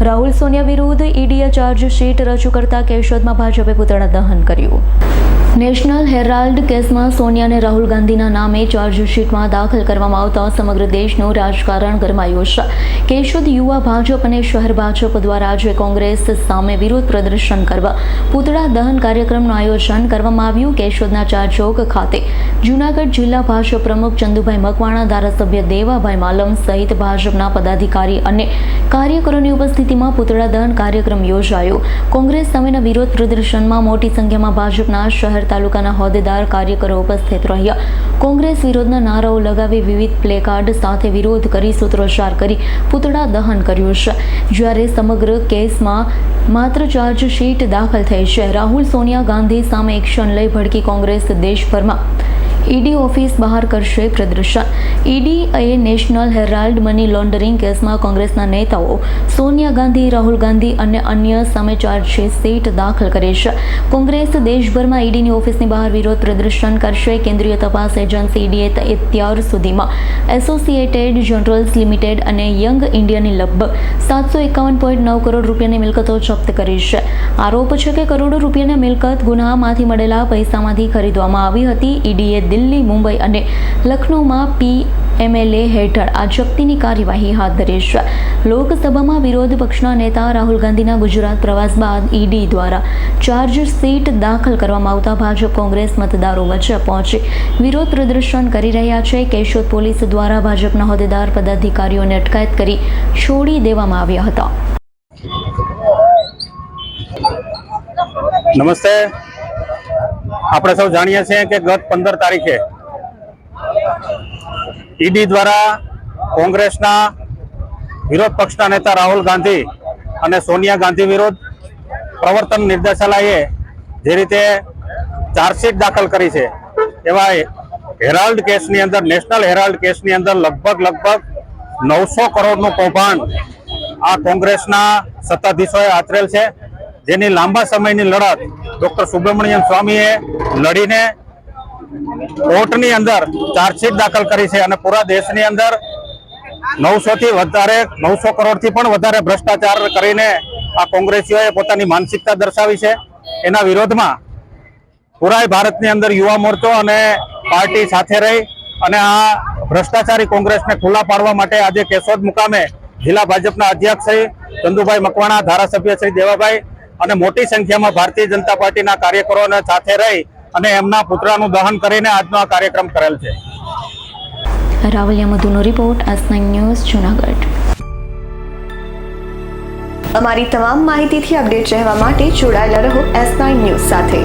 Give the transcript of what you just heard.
રાહુલ સોનિયા વિરુદ્ધ ઈડીએ ચાર્જશીટ રજૂ કરતા કેશોદમાં ભાજપે પૂતળા દહન કર્યું. નેશનલ હેરાલ્ડ કેસમાં સોનિયા અને રાહુલ ગાંધીના નામે ચાર્જશીટમાં દાખલ કરવામાં આવતા સમગ્ર દેશનું રાજકારણ ગરમાયું છે. કેશોદ યુવા ભાજપ અને શહેર ભાજપ દ્વારા આજે કોંગ્રેસ સામે વિરોધ પ્રદર્શન કરવા પૂતળા દહન કાર્યક્રમનું આયોજન કરવામાં આવ્યું. કેશોદના ચાર ચોક ખાતે જૂનાગઢ જિલ્લા ભાજપ પ્રમુખ ચંદુભાઈ મકવાણા, ધારાસભ્ય દેવાભાઈ માલમ સહિત ભાજપના પદાધિકારી અને કાર્યકરોની ઉપસ્થિતિમાં પૂતળા દહન કાર્યક્રમ યોજાયો. કોંગ્રેસ સામેના વિરોધ પ્રદર્શનમાં મોટી સંખ્યામાં ભાજપના શહેર તાલુકાના હોદ્દેદાર કાર્યકરો ઉપસ્થિત રહ્યા. કોંગ્રેસ વિરોધના નારાઓ લગાવી વિવિધ પ્લેકાર્ડ સાથે વિરોધ કરી સૂત્રોચ્ચાર કરી પૂતળા દહન કર્યું છે. જ્યારે સમગ્ર કેસમાં માત્ર ચાર્જશીટ દાખલ થઈ છે. રાહુલ સોનિયા ગાંધી સામે એક્શન લઈ ભડકી કોંગ્રેસ દેશભરમાં ઈડી ઓફિસ બહાર કરશે પ્રદર્શન. ઈડીએ નેશનલ હેરાલ્ડ મની લોન્ડરિંગ કેસમાં કોંગ્રેસના નેતાઓ સોનિયા ગાંધી, રાહુલ ગાંધી અને અન્ય સામે ચાર્જશીટ દાખલ કરી છે. કોંગ્રેસ દેશભરમાં ઈડીની ઓફિસની બહાર વિરોધ પ્રદર્શન કરશે. કેન્દ્રીય તપાસ એજન્સી ઈડીએ અત્યાર સુધીમાં એસોસિએટેડ જનરલ્સ લિમિટેડ અને યંગ ઇન્ડિયાની લગભગ 751.9 કરોડ રૂપિયાની મિલકતો જપ્ત કરી છે. આરોપ છે કે કરોડો રૂપિયાની મિલકત ગુનામાંથી મળેલા પૈસામાંથી ખરીદવામાં આવી હતી. ઈડીએ દિલ્હી, મુંબઈ અને લખનૌમાં PMLA હેઠળ આ જપ્તીની કાર્યવાહી હાથ ધરી છે. લોકસભામાં વિરોધ પક્ષના નેતા રાહુલ ગાંધીના ગુજરાત પ્રવાસ બાદ ઈડી દ્વારા ચાર્જશીટ દાખલ કરવામાં આવતા ભાજપ કોંગ્રેસ મતદારો વચ્ચે પહોંચી વિરોધ પ્રદર્શન કરી રહ્યા છે. કેશોદ પોલીસ દ્વારા ભાજપના હોદ્દેદાર પદાધિકારીઓને અટકાયત કરી છોડી દેવામાં આવ્યા હતા. નમસ્તે. આપણે સૌ જાણીએ છીએ કે ગત 15 તારીખે ઈડી દ્વારા કોંગ્રેસના વિરોધ પક્ષના નેતા રાહુલ ગાંધી અને સોનિયા ગાંધી વિરુદ્ધ પ્રવર્તન નિર્દેશાલયે જે રીતે ચાર્જશીટ દાખલ કરી છે, એવા હેરાલ્ડ કેસની અંદર, નેશનલ હેરાલ્ડ કેસની અંદર લગભગ 900 કરોડનું કૌભાંડ આ કોંગ્રેસના સત્તાધીશોએ આચરેલ છે. જેની લાંબા સમયની લડત ડોક્ટર સુબ્રમણ્યમ સ્વામીએ લડીને કોર્ટની અંદર ચાર્જશીટ દાખલ કરી છે અને પૂરા દેશની અંદર 900 કરોડથી પણ વધારે ભ્રષ્ટાચાર કરીને આ કોંગ્રેસીઓએ પોતાની માનસિકતા દર્શાવી છે. એના વિરોધમાં પૂરા ભારતની અંદર યુવા મોરચો અને પાર્ટી સાથે રહી અને આ ભ્રષ્ટાચારી કોંગ્રેસને ખુલ્લા પાડવા માટે આજે કેશોદ મુકામે જિલ્લા ભાજપના અધ્યક્ષ શ્રી ચંદુભાઈ મકવાણા, ધારાસભ્ય શ્રી દેવાભાઈ અને મોટી સંખ્યામાં ભારતીય જનતા પાર્ટીના કાર્યકરોને સાથે રહી અને એમના પુતળાનું દહન કરીને આજનો આ કાર્યક્રમ કરેલ છે. રાવલિયા મધુનો રિપોર્ટ, S9 ન્યૂઝ, જૂનાગઢ. અમારી તમામ માહિતીથી અપડેટ રહેવા માટે જોડાયેલા રહો S9 ન્યૂઝ સાથે.